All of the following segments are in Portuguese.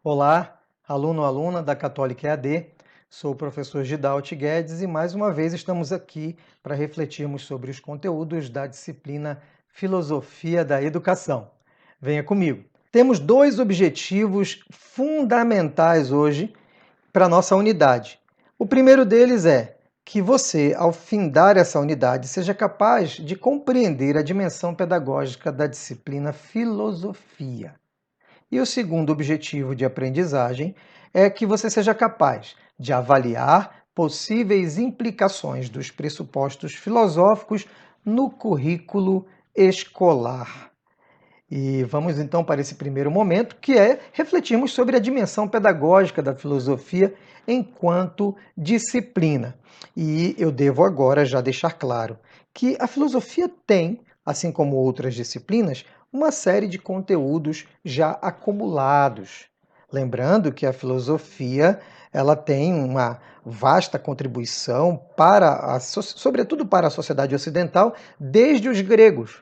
Olá, aluno, aluna da Católica EAD. Sou o professor Gidalt Guedes e mais uma vez estamos aqui para refletirmos sobre os conteúdos da disciplina Filosofia da Educação. Venha comigo. Temos dois objetivos fundamentais hoje para a nossa unidade. O primeiro deles é que você, ao findar essa unidade, seja capaz de compreender a dimensão pedagógica da disciplina Filosofia. E o segundo objetivo de aprendizagem é que você seja capaz de avaliar possíveis implicações dos pressupostos filosóficos no currículo escolar. E vamos então para esse primeiro momento, que é refletirmos sobre a dimensão pedagógica da filosofia enquanto disciplina. E eu devo agora já deixar claro que a filosofia tem, assim como outras disciplinas, uma série de conteúdos já acumulados. Lembrando que a filosofia ela tem uma vasta contribuição para sobretudo para a sociedade ocidental, desde os gregos.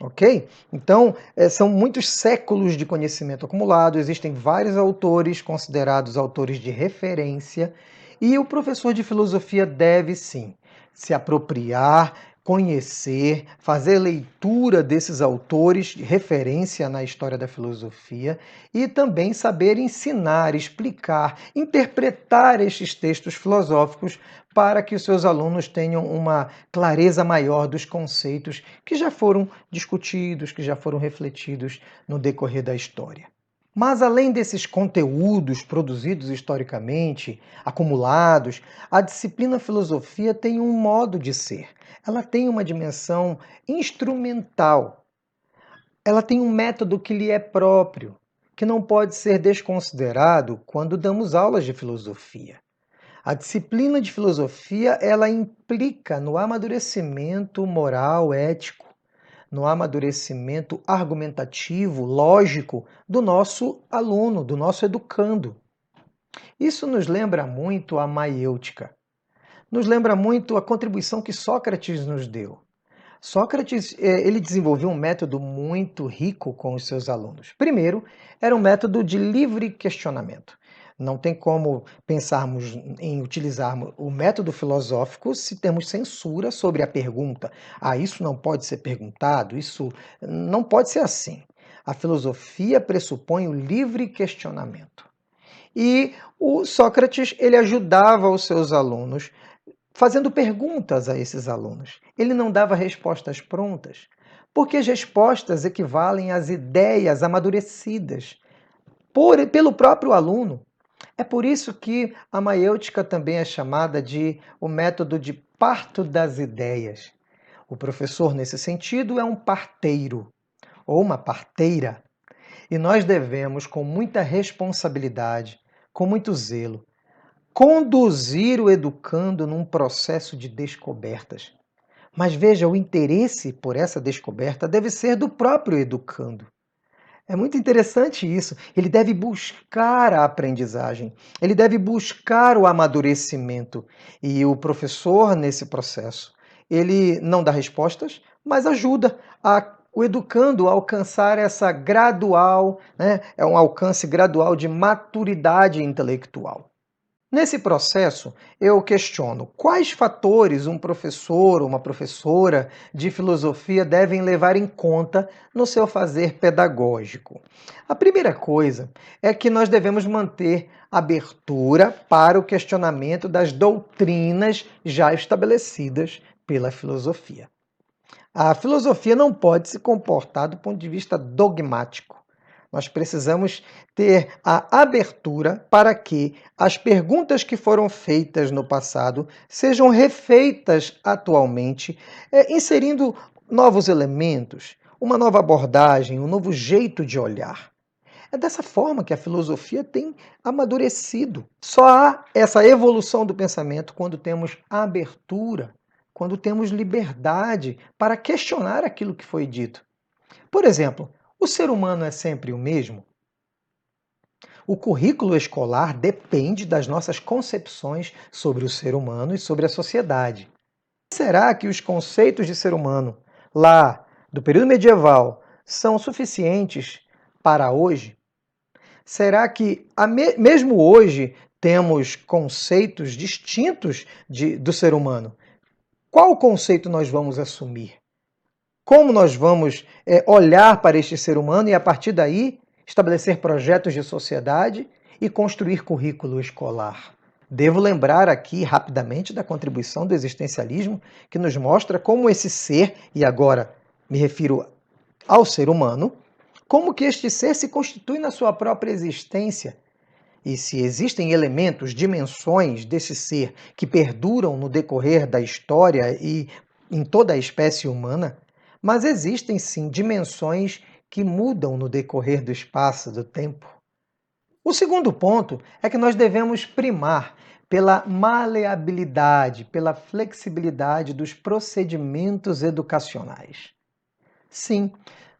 Ok? Então, são muitos séculos de conhecimento acumulado, existem vários autores considerados autores de referência, e o professor de filosofia deve sim se apropriar, conhecer, fazer leitura desses autores de referência na história da filosofia e também saber ensinar, explicar, interpretar estes textos filosóficos para que os seus alunos tenham uma clareza maior dos conceitos que já foram discutidos, que já foram refletidos no decorrer da história. Mas além desses conteúdos produzidos historicamente, acumulados, a disciplina filosofia tem um modo de ser. Ela tem uma dimensão instrumental. Ela tem um método que lhe é próprio, que não pode ser desconsiderado quando damos aulas de filosofia. A disciplina de filosofia, ela implica no amadurecimento moral, ético, no amadurecimento argumentativo, lógico do nosso aluno, do nosso educando. Isso nos lembra muito a maiêutica, nos lembra muito a contribuição que Sócrates nos deu. Sócrates, ele desenvolveu um método muito rico com os seus alunos. Primeiro, era um método de livre questionamento. Não tem como pensarmos em utilizarmos o método filosófico se temos censura sobre a pergunta. Ah, isso não pode ser perguntado, isso não pode ser assim. A filosofia pressupõe o livre questionamento. E o Sócrates, ele ajudava os seus alunos fazendo perguntas a esses alunos. Ele não dava respostas prontas, porque as respostas equivalem às ideias amadurecidas pelo próprio aluno. É por isso que a maiêutica também é chamada de o método de parto das ideias. O professor, nesse sentido, é um parteiro ou uma parteira, e nós devemos, com muita responsabilidade, com muito zelo, conduzir o educando num processo de descobertas. Mas veja, o interesse por essa descoberta deve ser do próprio educando. É muito interessante isso. Ele deve buscar a aprendizagem, ele deve buscar o amadurecimento. E o professor, nesse processo, ele não dá respostas, mas ajuda o educando a alcançar essa gradual, né? É um alcance gradual de maturidade intelectual. Nesse processo, eu questiono quais fatores um professor ou uma professora de filosofia devem levar em conta no seu fazer pedagógico. A primeira coisa é que nós devemos manter abertura para o questionamento das doutrinas já estabelecidas pela filosofia. A filosofia não pode se comportar do ponto de vista dogmático. Nós precisamos ter a abertura para que as perguntas que foram feitas no passado sejam refeitas atualmente, inserindo novos elementos, uma nova abordagem, um novo jeito de olhar. É dessa forma que a filosofia tem amadurecido. Só há essa evolução do pensamento quando temos abertura, quando temos liberdade para questionar aquilo que foi dito. Por exemplo, o ser humano é sempre o mesmo? O currículo escolar depende das nossas concepções sobre o ser humano e sobre a sociedade. Será que os conceitos de ser humano, lá do período medieval, são suficientes para hoje? Será que, mesmo hoje, temos conceitos distintos do ser humano? Qual conceito nós vamos assumir? Como nós vamos olhar para este ser humano e, a partir daí, estabelecer projetos de sociedade e construir currículo escolar? Devo lembrar aqui rapidamente da contribuição do existencialismo, que nos mostra como esse ser, e agora me refiro ao ser humano, como que este ser se constitui na sua própria existência. E se existem elementos, dimensões desse ser que perduram no decorrer da história e em toda a espécie humana, mas existem sim dimensões que mudam no decorrer do espaço, do tempo. O segundo ponto é que nós devemos primar pela maleabilidade, pela flexibilidade dos procedimentos educacionais. Sim,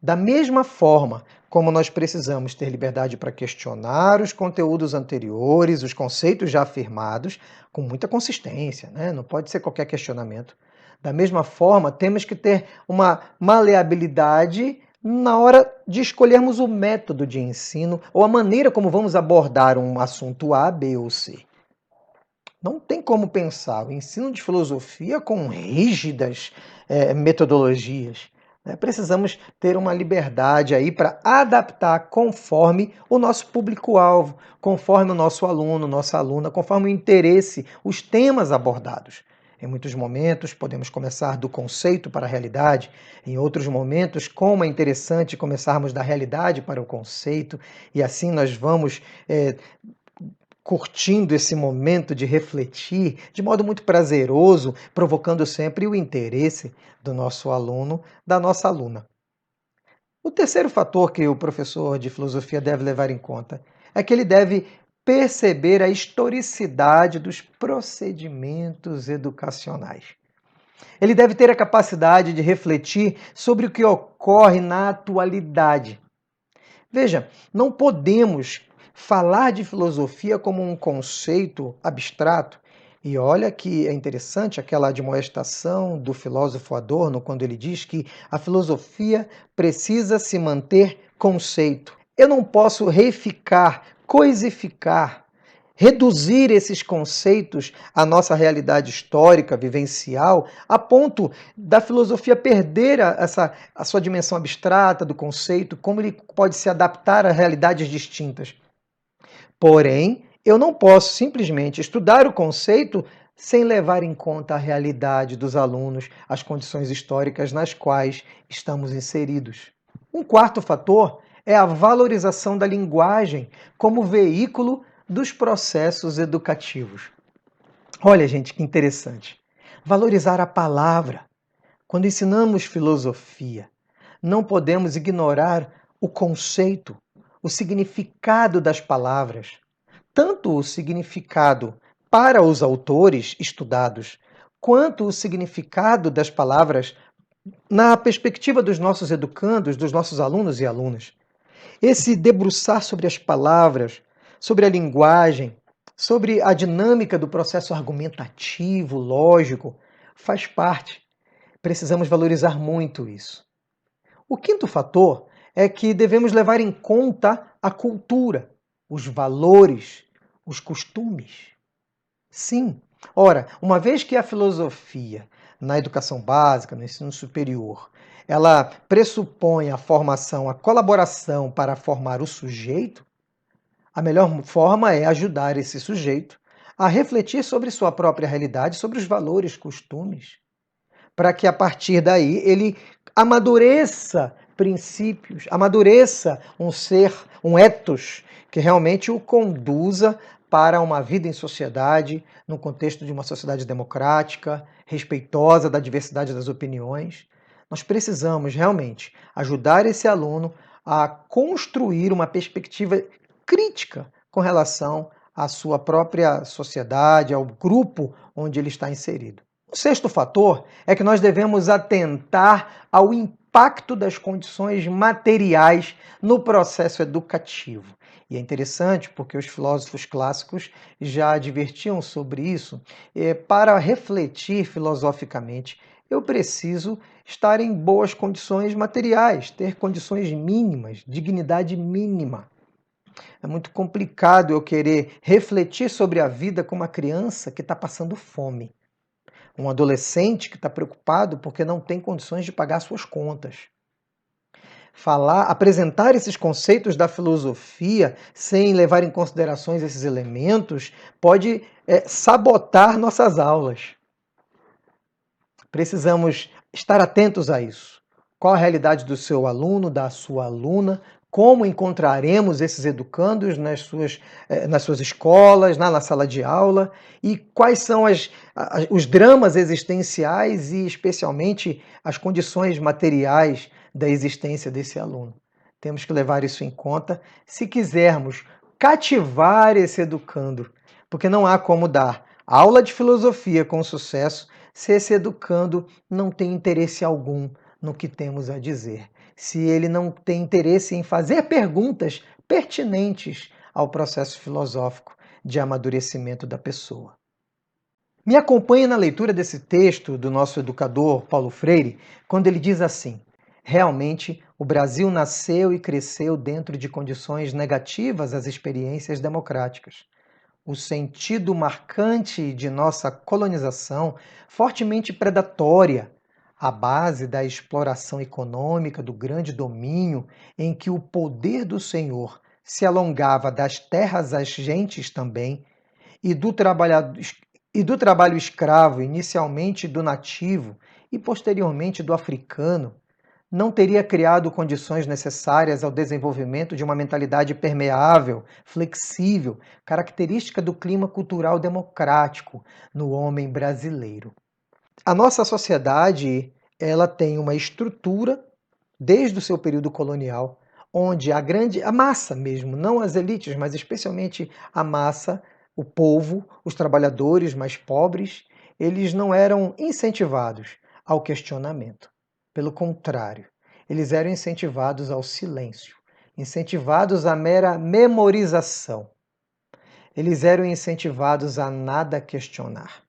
da mesma forma como nós precisamos ter liberdade para questionar os conteúdos anteriores, os conceitos já afirmados, com muita consistência, né? Não pode ser qualquer questionamento. Da mesma forma, temos que ter uma maleabilidade na hora de escolhermos o método de ensino ou a maneira como vamos abordar um assunto A, B ou C. Não tem como pensar o ensino de filosofia com rígidas metodologias. Né? Precisamos ter uma liberdade aí para adaptar conforme o nosso público-alvo, conforme o nosso aluno, nossa aluna, conforme o interesse, os temas abordados. Em muitos momentos, podemos começar do conceito para a realidade. Em outros momentos, como é interessante começarmos da realidade para o conceito. E assim nós vamos curtindo esse momento de refletir de modo muito prazeroso, provocando sempre o interesse do nosso aluno, da nossa aluna. O terceiro fator que o professor de filosofia deve levar em conta é que ele deve perceber a historicidade dos procedimentos educacionais. Ele deve ter a capacidade de refletir sobre o que ocorre na atualidade. Veja, não podemos falar de filosofia como um conceito abstrato. E olha que é interessante aquela admoestação do filósofo Adorno, quando ele diz que a filosofia precisa se manter conceito. Eu não posso reificar, coisificar, reduzir esses conceitos à nossa realidade histórica, vivencial, a ponto da filosofia perder a sua dimensão abstrata do conceito, como ele pode se adaptar a realidades distintas. Porém, eu não posso simplesmente estudar o conceito sem levar em conta a realidade dos alunos, as condições históricas nas quais estamos inseridos. Um quarto fator é a valorização da linguagem como veículo dos processos educativos. Olha, gente, que interessante. Valorizar a palavra. Quando ensinamos filosofia, não podemos ignorar o conceito, o significado das palavras, tanto o significado para os autores estudados, quanto o significado das palavras na perspectiva dos nossos educandos, dos nossos alunos e alunas. Esse debruçar sobre as palavras, sobre a linguagem, sobre a dinâmica do processo argumentativo, lógico, faz parte. Precisamos valorizar muito isso. O quinto fator é que devemos levar em conta a cultura, os valores, os costumes. Sim. Ora, uma vez que a filosofia, na educação básica, no ensino superior, ela pressupõe a formação, a colaboração para formar o sujeito, a melhor forma é ajudar esse sujeito a refletir sobre sua própria realidade, sobre os valores, costumes, para que a partir daí ele amadureça princípios, amadureça um ser, um ethos, que realmente o conduza para uma vida em sociedade, no contexto de uma sociedade democrática, respeitosa da diversidade das opiniões. Nós precisamos realmente ajudar esse aluno a construir uma perspectiva crítica com relação à sua própria sociedade, ao grupo onde ele está inserido. O sexto fator é que nós devemos atentar ao impacto das condições materiais no processo educativo. E é interessante porque os filósofos clássicos já advertiam sobre isso. Para refletir filosoficamente, eu preciso estar em boas condições materiais, ter condições mínimas, dignidade mínima. É muito complicado eu querer refletir sobre a vida com uma criança que está passando fome, um adolescente que está preocupado porque não tem condições de pagar suas contas. Apresentar esses conceitos da filosofia sem levar em consideração esses elementos pode sabotar nossas aulas. Precisamos estar atentos a isso. Qual a realidade do seu aluno, da sua aluna? Como encontraremos esses educandos nas suas escolas, na sala de aula? E quais são os dramas existenciais e, especialmente, as condições materiais da existência desse aluno? Temos que levar isso em conta se quisermos cativar esse educando, porque não há como dar aula de filosofia com sucesso se esse educando não tem interesse algum no que temos a dizer, se ele não tem interesse em fazer perguntas pertinentes ao processo filosófico de amadurecimento da pessoa. Me acompanhe na leitura desse texto do nosso educador Paulo Freire, quando ele diz assim: realmente, o Brasil nasceu e cresceu dentro de condições negativas às experiências democráticas. O sentido marcante de nossa colonização, fortemente predatória, à base da exploração econômica, do grande domínio, em que o poder do senhor se alongava das terras às gentes também, e do trabalho escravo, inicialmente do nativo e posteriormente do africano, não teria criado condições necessárias ao desenvolvimento de uma mentalidade permeável, flexível, característica do clima cultural democrático no homem brasileiro. A nossa sociedade, ela tem uma estrutura desde o seu período colonial, onde a massa mesmo, não as elites, mas especialmente a massa, o povo, os trabalhadores mais pobres, eles não eram incentivados ao questionamento. Pelo contrário, eles eram incentivados ao silêncio, incentivados à mera memorização. Eles eram incentivados a nada questionar.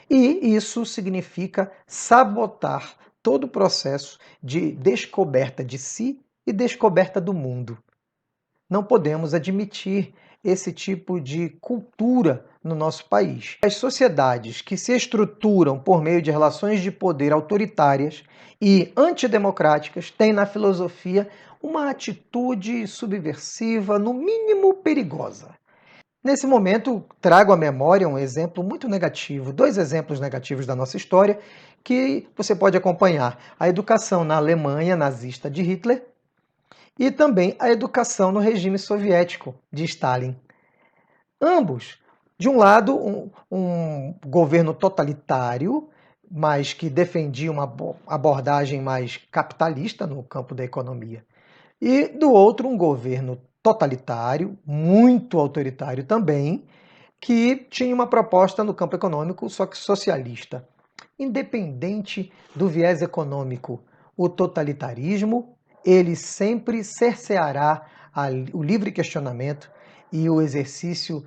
E isso significa sabotar todo o processo de descoberta de si e descoberta do mundo. Não podemos admitir esse tipo de cultura no nosso país. As sociedades que se estruturam por meio de relações de poder autoritárias e antidemocráticas têm na filosofia uma atitude subversiva, no mínimo perigosa. Nesse momento, trago à memória um exemplo muito negativo, dois exemplos negativos da nossa história, que você pode acompanhar: a educação na Alemanha nazista de Hitler e também a educação no regime soviético de Stalin. Ambos, de um lado, um governo totalitário, mas que defendia uma abordagem mais capitalista no campo da economia. E do outro, um governo totalitário, muito autoritário também, que tinha uma proposta no campo econômico, só que socialista. Independente do viés econômico, o totalitarismo, ele sempre cerceará o livre questionamento e o exercício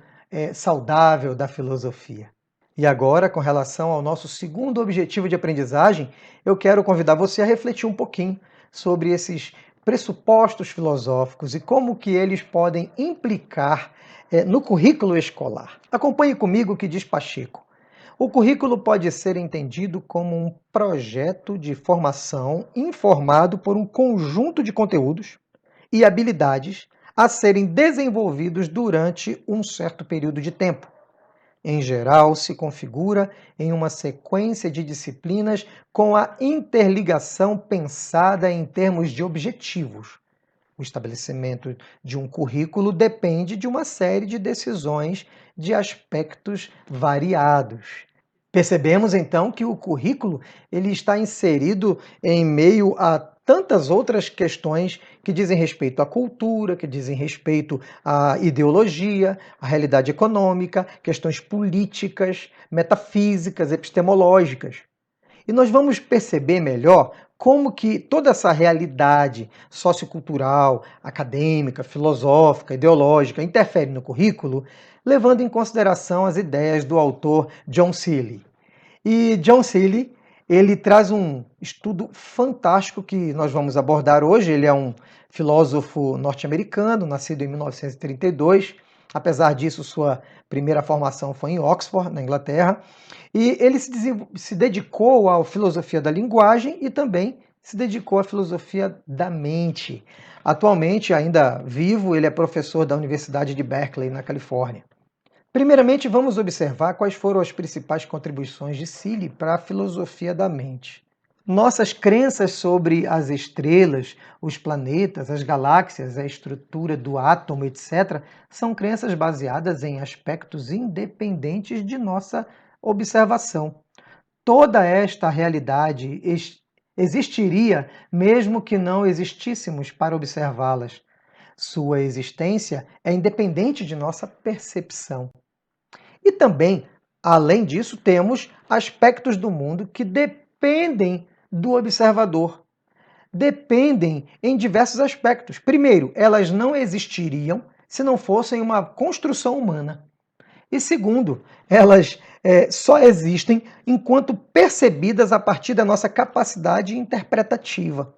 saudável da filosofia. E agora, com relação ao nosso segundo objetivo de aprendizagem, eu quero convidar você a refletir um pouquinho sobre esses pressupostos filosóficos e como que eles podem implicar no currículo escolar. Acompanhe comigo o que diz Pacheco. O currículo pode ser entendido como um projeto de formação informado por um conjunto de conteúdos e habilidades a serem desenvolvidos durante um certo período de tempo. Em geral, se configura em uma sequência de disciplinas com a interligação pensada em termos de objetivos. O estabelecimento de um currículo depende de uma série de decisões de aspectos variados. Percebemos então que o currículo ele está inserido em meio a tantas outras questões que dizem respeito à cultura, que dizem respeito à ideologia, à realidade econômica, questões políticas, metafísicas, epistemológicas. E nós vamos perceber melhor como que toda essa realidade sociocultural, acadêmica, filosófica, ideológica interfere no currículo, levando em consideração as ideias do autor John Seeley. E John Seeley, Ele traz um estudo fantástico que nós vamos abordar hoje. Ele é um filósofo norte-americano, nascido em 1932. Apesar disso, sua primeira formação foi em Oxford, na Inglaterra. E ele se dedicou à filosofia da linguagem e também se dedicou à filosofia da mente. Atualmente, ainda vivo, ele é professor da Universidade de Berkeley, na Califórnia. Primeiramente, vamos observar quais foram as principais contribuições de Seeley para a filosofia da mente. Nossas crenças sobre as estrelas, os planetas, as galáxias, a estrutura do átomo, etc., são crenças baseadas em aspectos independentes de nossa observação. Toda esta realidade existiria mesmo que não existíssemos para observá-las. Sua existência é independente de nossa percepção. E também, além disso, temos aspectos do mundo que dependem do observador. Dependem em diversos aspectos. Primeiro, elas não existiriam se não fossem uma construção humana. E segundo, elas só existem enquanto percebidas a partir da nossa capacidade interpretativa.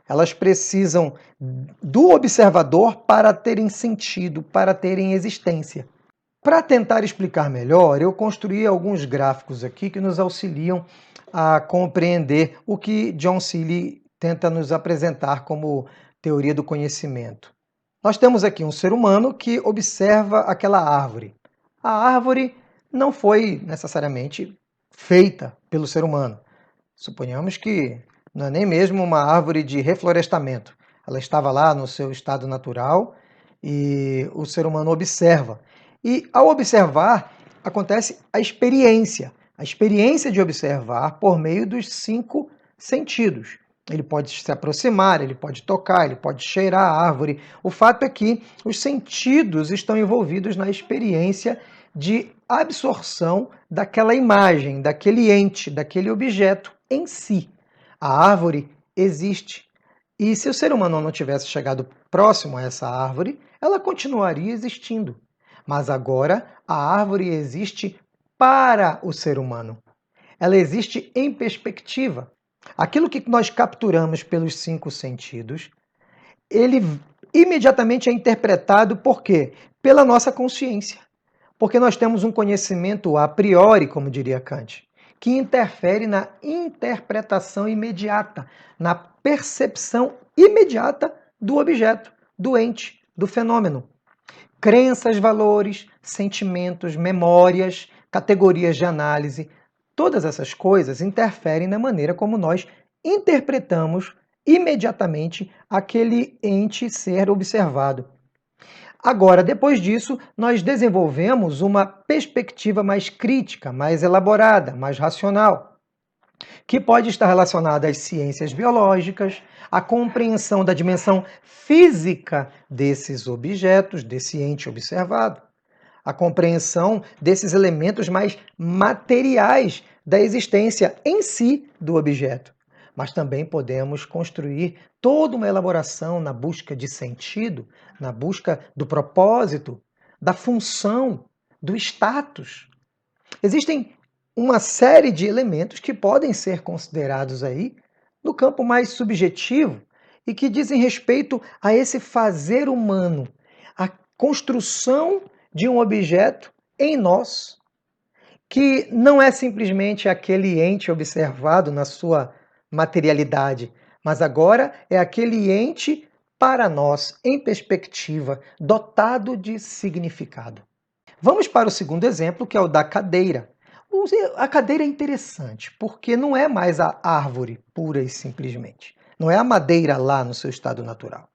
Elas precisam do observador para terem sentido, para terem existência. Para tentar explicar melhor, eu construí alguns gráficos aqui que nos auxiliam a compreender o que John Seeley tenta nos apresentar como teoria do conhecimento. Nós temos aqui um ser humano que observa aquela árvore. A árvore não foi necessariamente feita pelo ser humano. Suponhamos que não é nem mesmo uma árvore de reflorestamento. Ela estava lá no seu estado natural e o ser humano observa. E ao observar, acontece a experiência de observar por meio dos 5 sentidos. Ele pode se aproximar, ele pode tocar, ele pode cheirar a árvore. O fato é que os sentidos estão envolvidos na experiência de absorção daquela imagem, daquele ente, daquele objeto em si. A árvore existe. E se o ser humano não tivesse chegado próximo a essa árvore, ela continuaria existindo. Mas agora a árvore existe para o ser humano. Ela existe em perspectiva. Aquilo que nós capturamos pelos 5 sentidos, ele imediatamente é interpretado por quê? Pela nossa consciência. Porque nós temos um conhecimento a priori, como diria Kant, que interfere na interpretação imediata, na percepção imediata do objeto, do ente, do fenômeno. Crenças, valores, sentimentos, memórias, categorias de análise, todas essas coisas interferem na maneira como nós interpretamos imediatamente aquele ente ser observado. Agora, depois disso, nós desenvolvemos uma perspectiva mais crítica, mais elaborada, mais racional, que pode estar relacionada às ciências biológicas, à compreensão da dimensão física desses objetos, desse ente observado, à compreensão desses elementos mais materiais da existência em si do objeto. Mas também podemos construir toda uma elaboração na busca de sentido, na busca do propósito, da função, do status. Existem uma série de elementos que podem ser considerados aí no campo mais subjetivo e que dizem respeito a esse fazer humano, a construção de um objeto em nós, que não é simplesmente aquele ente observado na sua materialidade, mas agora é aquele ente para nós, em perspectiva, dotado de significado. Vamos para o segundo exemplo, que é o da cadeira. A cadeira é interessante, porque não é mais a árvore pura e simplesmente. Não é a madeira lá no seu estado natural.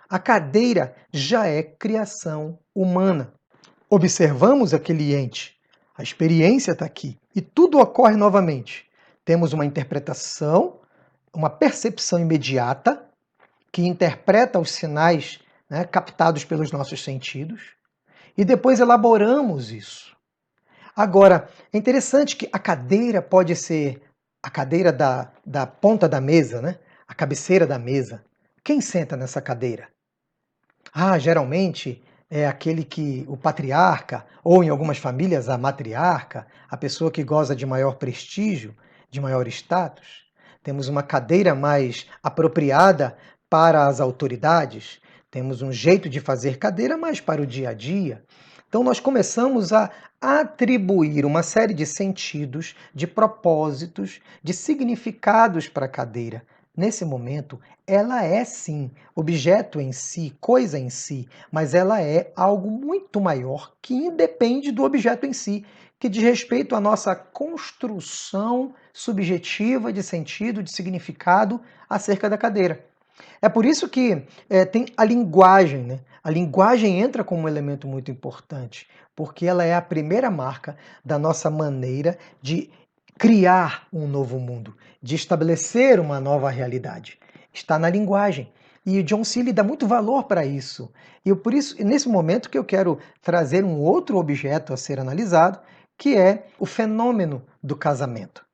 A cadeira já é criação humana. Observamos aquele ente, a experiência está aqui, e tudo ocorre novamente. Temos uma interpretação, uma percepção imediata, que interpreta os sinais, né, captados pelos nossos sentidos, e depois elaboramos isso. Agora, é interessante que a cadeira pode ser a cadeira da ponta da mesa, né? A cabeceira da mesa. Quem senta nessa cadeira? Geralmente é aquele que o patriarca, ou em algumas famílias a matriarca, a pessoa que goza de maior prestígio, de maior status? Temos uma cadeira mais apropriada para as autoridades? Temos um jeito de fazer cadeira mais para o dia a dia? Então, nós começamos a atribuir uma série de sentidos, de propósitos, de significados para a cadeira. Nesse momento, ela é sim objeto em si, coisa em si, mas ela é algo muito maior que independe do objeto em si, que diz respeito à nossa construção subjetiva de sentido, de significado acerca da cadeira. É por isso que tem a linguagem, né? A linguagem entra como um elemento muito importante, porque ela é a primeira marca da nossa maneira de criar um novo mundo, de estabelecer uma nova realidade. Está na linguagem. E o John Seeley dá muito valor para isso. E por isso, nesse momento que eu quero trazer um outro objeto a ser analisado, que é o fenômeno do casamento.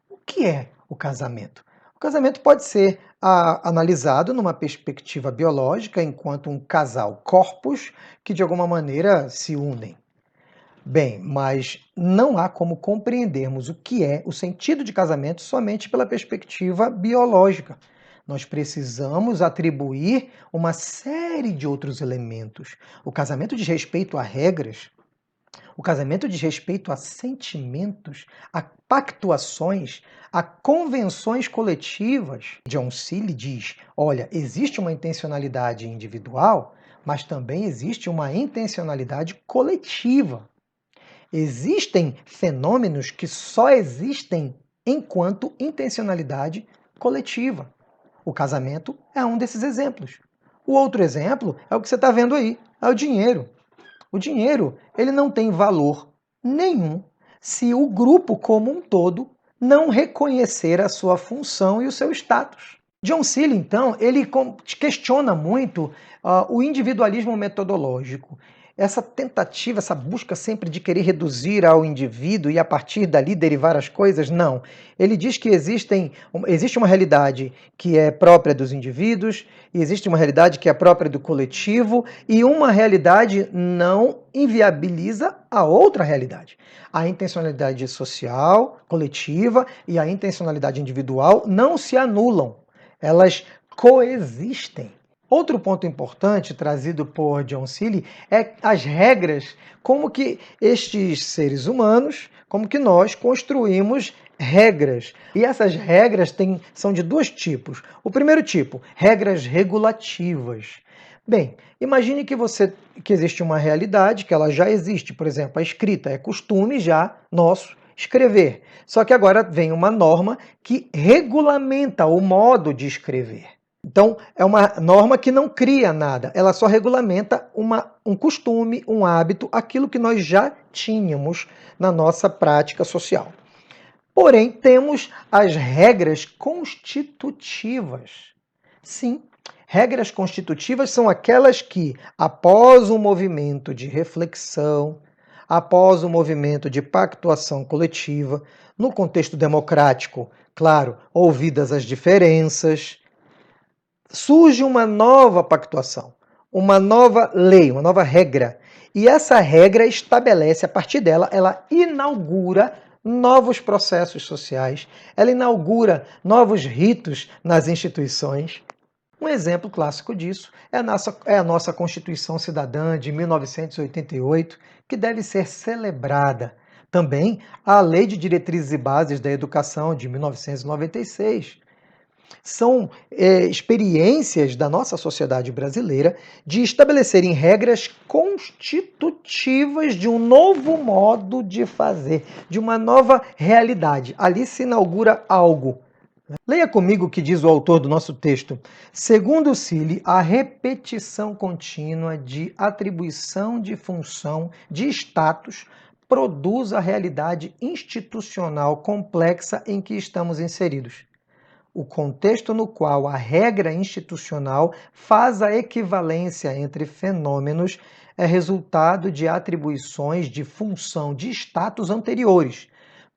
O que é o casamento? O casamento pode ser analisado numa perspectiva biológica enquanto um casal corpos que de alguma maneira se unem. Bem, mas não há como compreendermos o que é o sentido de casamento somente pela perspectiva biológica. Nós precisamos atribuir uma série de outros elementos. O casamento diz respeito a regras, o casamento diz respeito a sentimentos, a pactuações, a convenções coletivas. John Seeley diz: olha, existe uma intencionalidade individual, mas também existe uma intencionalidade coletiva. Existem fenômenos que só existem enquanto intencionalidade coletiva. O casamento é um desses exemplos. O outro exemplo é o que você está vendo aí, é o dinheiro. O dinheiro, ele não tem valor nenhum se o grupo como um todo não reconhecer a sua função e o seu status. John Seeley, então, ele questiona muito o individualismo metodológico. Essa tentativa, essa busca sempre de querer reduzir ao indivíduo e a partir dali derivar as coisas, não. Ele diz que existe uma realidade que é própria dos indivíduos, e existe uma realidade que é própria do coletivo, e uma realidade não inviabiliza a outra realidade. A intencionalidade social, coletiva, e a intencionalidade individual não se anulam, elas coexistem. Outro ponto importante trazido por John Seeley é as regras, como que estes seres humanos, como que nós construímos regras. E essas regras são de dois tipos. O primeiro tipo, regras regulativas. Bem, imagine que existe uma realidade, que ela já existe, por exemplo, a escrita é costume já nosso escrever. Só que agora vem uma norma que regulamenta o modo de escrever. Então, é uma norma que não cria nada, ela só regulamenta um costume, um hábito, aquilo que nós já tínhamos na nossa prática social. Porém, temos as regras constitutivas. Sim, regras constitutivas são aquelas que, após um movimento de reflexão, após um movimento de pactuação coletiva, no contexto democrático, claro, ouvidas as diferenças, surge uma nova pactuação, uma nova lei, uma nova regra. E essa regra estabelece, a partir dela, ela inaugura novos processos sociais, ela inaugura novos ritos nas instituições. Um exemplo clássico disso é a nossa Constituição Cidadã de 1988, que deve ser celebrada. Também a Lei de Diretrizes e Bases da Educação de 1996. São experiências da nossa sociedade brasileira de estabelecerem regras constitutivas de um novo modo de fazer, de uma nova realidade. Ali se inaugura algo. Leia comigo o que diz o autor do nosso texto. Segundo Seeley, a repetição contínua de atribuição de função, de status, produz a realidade institucional complexa em que estamos inseridos. O contexto no qual a regra institucional faz a equivalência entre fenômenos é resultado de atribuições de função de status anteriores.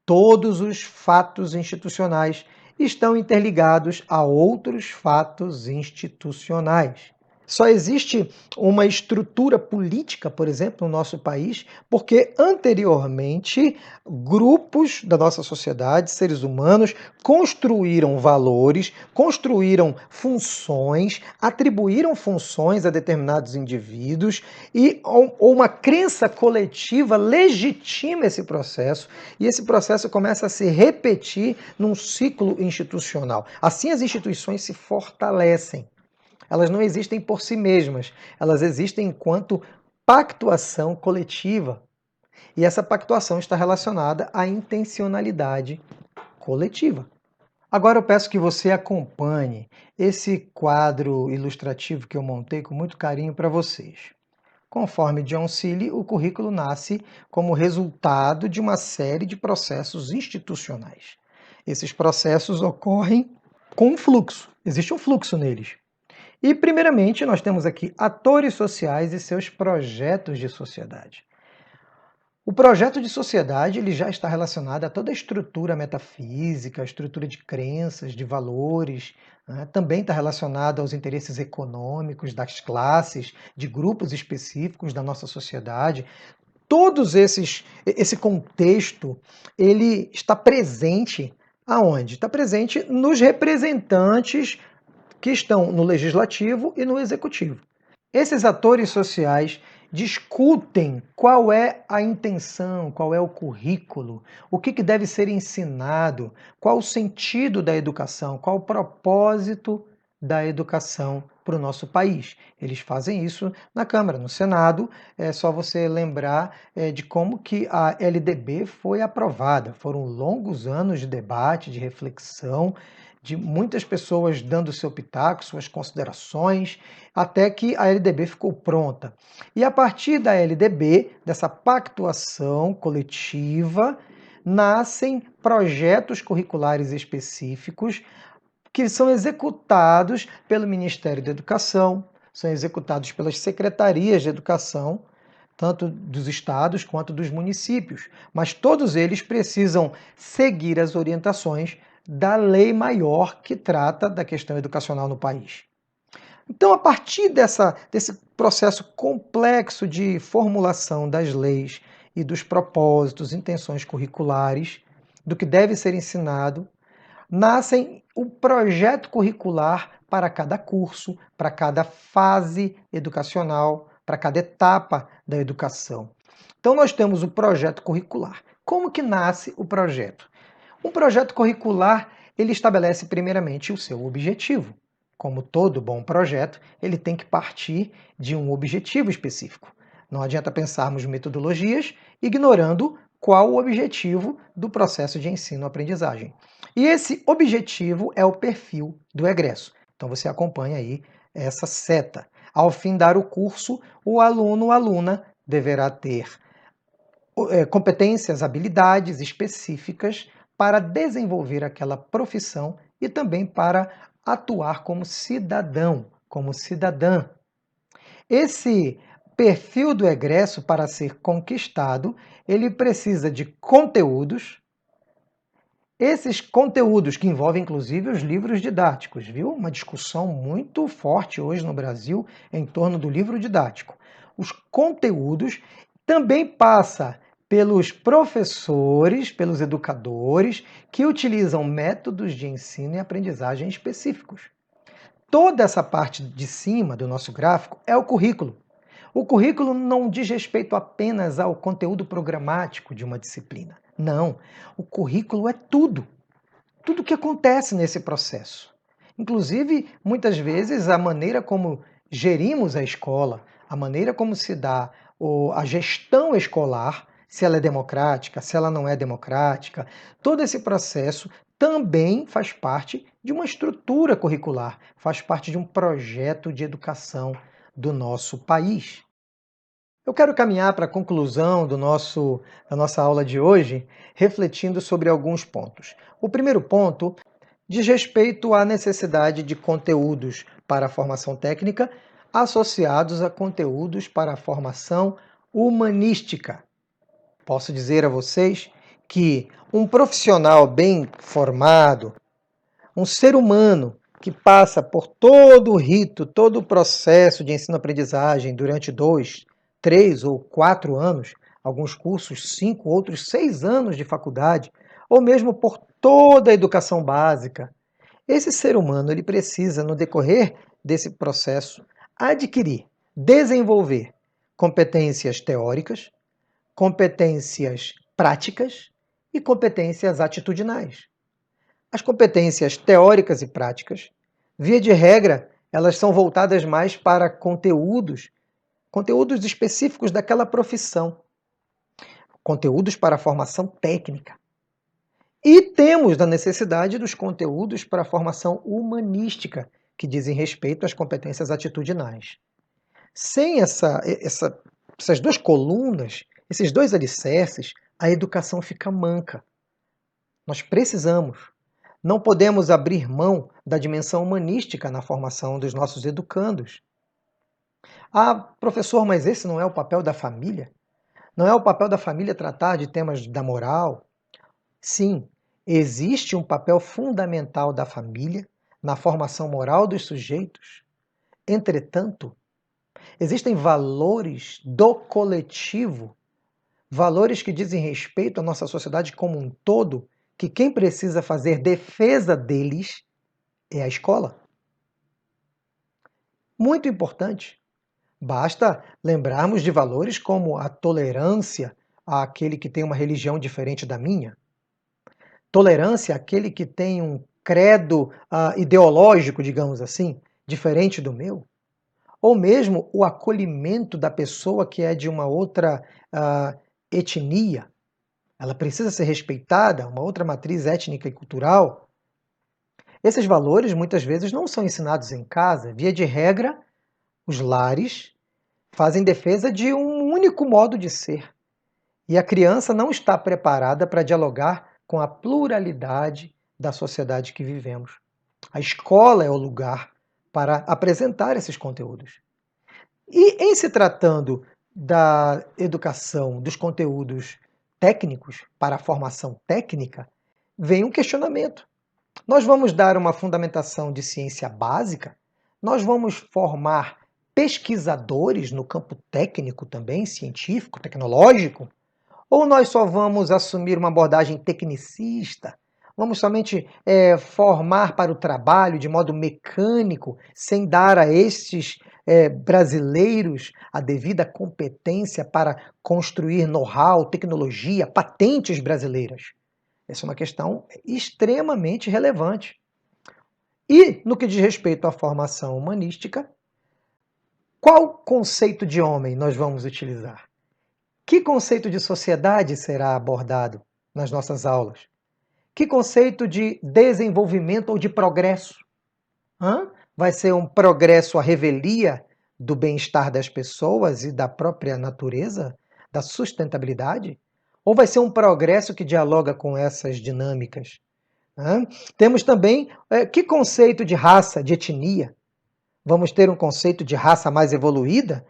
Todos os fatos institucionais estão interligados a outros fatos institucionais. Só existe uma estrutura política, por exemplo, no nosso país, porque anteriormente grupos da nossa sociedade, seres humanos, construíram valores, construíram funções, atribuíram funções a determinados indivíduos e ou uma crença coletiva legitima esse processo e esse processo começa a se repetir num ciclo institucional. Assim as instituições se fortalecem. Elas não existem por si mesmas, elas existem enquanto pactuação coletiva. E essa pactuação está relacionada à intencionalidade coletiva. Agora eu peço que você acompanhe esse quadro ilustrativo que eu montei com muito carinho para vocês. Conforme John Seeley, o currículo nasce como resultado de uma série de processos institucionais. Esses processos ocorrem com um fluxo, existe um fluxo neles. E, primeiramente, nós temos aqui atores sociais e seus projetos de sociedade. O projeto de sociedade ele já está relacionado a toda a estrutura metafísica, a estrutura de crenças, de valores, né? Também está relacionado aos interesses econômicos das classes, de grupos específicos da nossa sociedade. Esse contexto, ele está presente aonde? Está presente nos representantes que estão no legislativo e no executivo. Esses atores sociais discutem qual é a intenção, qual é o currículo, o que deve ser ensinado, qual o sentido da educação, qual o propósito da educação para o nosso país. Eles fazem isso na Câmara, no Senado. É só você lembrar de como que a LDB foi aprovada. Foram longos anos de debate, de reflexão, de muitas pessoas dando seu pitaco, suas considerações, até que a LDB ficou pronta. E a partir da LDB, dessa pactuação coletiva, nascem projetos curriculares específicos que são executados pelo Ministério da Educação, são executados pelas secretarias de educação, tanto dos estados quanto dos municípios. Mas todos eles precisam seguir as orientações da lei maior que trata da questão educacional no país. Então, a partir desse processo complexo de formulação das leis e dos propósitos, intenções curriculares, do que deve ser ensinado, nascem o projeto curricular para cada curso, para cada fase educacional, para cada etapa da educação. Então nós temos o projeto curricular. Como que nasce o projeto? Um projeto curricular, ele estabelece primeiramente o seu objetivo. Como todo bom projeto, ele tem que partir de um objetivo específico. Não adianta pensarmos metodologias ignorando qual o objetivo do processo de ensino-aprendizagem. E esse objetivo é o perfil do egresso. Então você acompanha aí essa seta. Ao findar o curso, o aluno ou aluna deverá ter competências, habilidades específicas para desenvolver aquela profissão e também para atuar como cidadão, como cidadã. Esse perfil do egresso, para ser conquistado, ele precisa de conteúdos. Esses conteúdos que envolvem inclusive os livros didáticos, viu? Uma discussão muito forte hoje no Brasil em torno do livro didático. Os conteúdos também passa pelos professores, pelos educadores que utilizam métodos de ensino e aprendizagem específicos. Toda essa parte de cima do nosso gráfico é o currículo. O currículo não diz respeito apenas ao conteúdo programático de uma disciplina. Não, o currículo é tudo. Tudo que acontece nesse processo. Inclusive, muitas vezes, a maneira como gerimos a escola, a maneira como se dá a gestão escolar, se ela é democrática, se ela não é democrática, todo esse processo também faz parte de uma estrutura curricular, faz parte de um projeto de educação do nosso país. Eu quero caminhar para a conclusão da nossa aula de hoje, refletindo sobre alguns pontos. O primeiro ponto diz respeito à necessidade de conteúdos para a formação técnica associados a conteúdos para a formação humanística. Posso dizer a vocês que um profissional bem formado, um ser humano que passa por todo o rito, todo o processo de ensino-aprendizagem durante 2, 3 ou 4 anos, alguns cursos 5, outros 6 anos de faculdade, ou mesmo por toda a educação básica, esse ser humano ele precisa, no decorrer desse processo, adquirir, desenvolver competências teóricas, competências práticas e competências atitudinais. As competências teóricas e práticas, via de regra, elas são voltadas mais para conteúdos específicos daquela profissão, conteúdos para a formação técnica. E temos a necessidade dos conteúdos para a formação humanística, que dizem respeito às competências atitudinais. Sem essas duas colunas, esses dois alicerces, a educação fica manca. Nós precisamos. Não podemos abrir mão da dimensão humanística na formação dos nossos educandos. Ah, professor, mas esse não é o papel da família? Não é o papel da família tratar de temas da moral? Sim, existe um papel fundamental da família na formação moral dos sujeitos. Entretanto, existem valores do coletivo, valores que dizem respeito à nossa sociedade como um todo, que quem precisa fazer defesa deles é a escola. Muito importante. Basta lembrarmos de valores como a tolerância àquele que tem uma religião diferente da minha, tolerância àquele que tem um credo ideológico, digamos assim, diferente do meu, ou mesmo o acolhimento da pessoa que é de uma outra etnia. Ela precisa ser respeitada, uma outra matriz étnica e cultural. Esses valores muitas vezes não são ensinados em casa. Via de regra, os lares fazem defesa de um único modo de ser. E a criança não está preparada para dialogar com a pluralidade da sociedade que vivemos. A escola é o lugar para apresentar esses conteúdos. E em se tratando da educação, dos conteúdos técnicos para a formação técnica, vem um questionamento. Nós vamos dar uma fundamentação de ciência básica? Nós vamos formar pesquisadores no campo técnico também, científico, tecnológico? Ou nós só vamos assumir uma abordagem tecnicista? Vamos somente formar para o trabalho de modo mecânico, sem dar a estes brasileiros a devida competência para construir know-how, tecnologia, patentes brasileiras? Essa é uma questão extremamente relevante. E, no que diz respeito à formação humanística, qual conceito de homem nós vamos utilizar? Que conceito de sociedade será abordado nas nossas aulas? Que conceito de desenvolvimento ou de progresso? Vai ser um progresso à revelia do bem-estar das pessoas e da própria natureza, da sustentabilidade? Ou vai ser um progresso que dialoga com essas dinâmicas? Temos também que conceito de raça, de etnia? Vamos ter um conceito de raça mais evoluída,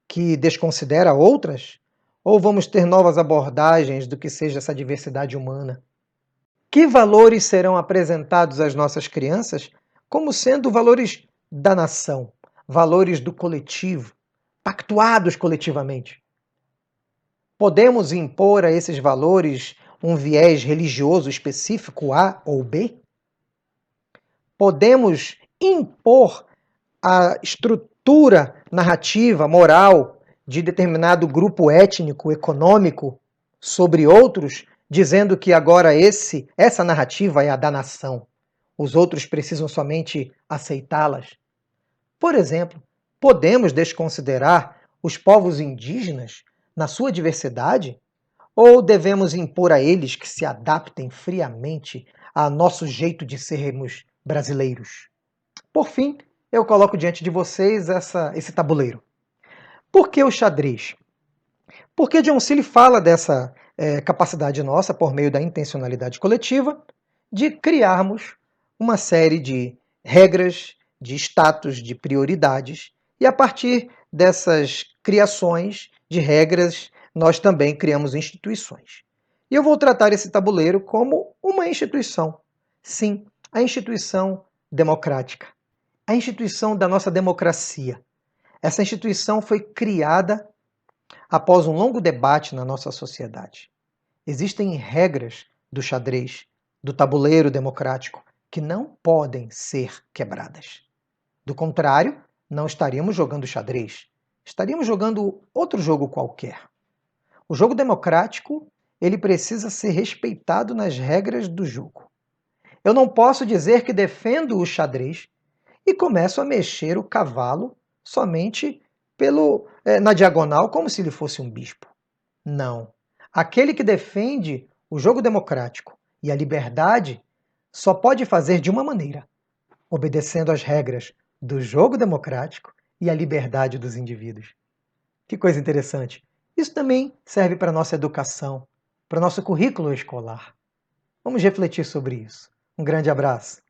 que desconsidera outras? Ou vamos ter novas abordagens do que seja essa diversidade humana? Que valores serão apresentados às nossas crianças como sendo valores da nação, valores do coletivo, pactuados coletivamente? Podemos impor a esses valores um viés religioso específico A ou B? Podemos impor a estrutura narrativa, moral de determinado grupo étnico, econômico sobre outros, dizendo que agora essa narrativa é a da nação. Os outros precisam somente aceitá-las. Por exemplo, podemos desconsiderar os povos indígenas na sua diversidade? Ou devemos impor a eles que se adaptem friamente a nosso jeito de sermos brasileiros? Por fim, eu coloco diante de vocês esse tabuleiro. Por que o xadrez? Porque John Seeley fala dessa capacidade nossa, por meio da intencionalidade coletiva, de criarmos uma série de regras, de status, de prioridades, e a partir dessas criações de regras, nós também criamos instituições. E eu vou tratar esse tabuleiro como uma instituição. Sim, a instituição democrática, a instituição da nossa democracia. Essa instituição foi criada após um longo debate na nossa sociedade. Existem regras do xadrez, do tabuleiro democrático, que não podem ser quebradas. Do contrário, não estaríamos jogando xadrez, estaríamos jogando outro jogo qualquer. O jogo democrático, ele precisa ser respeitado nas regras do jogo. Eu não posso dizer que defendo o xadrez e começo a mexer o cavalo somente na diagonal, como se ele fosse um bispo. Não. Aquele que defende o jogo democrático e a liberdade só pode fazer de uma maneira, obedecendo às regras do jogo democrático e à liberdade dos indivíduos. Que coisa interessante. Isso também serve para a nossa educação, para o nosso currículo escolar. Vamos refletir sobre isso. Um grande abraço.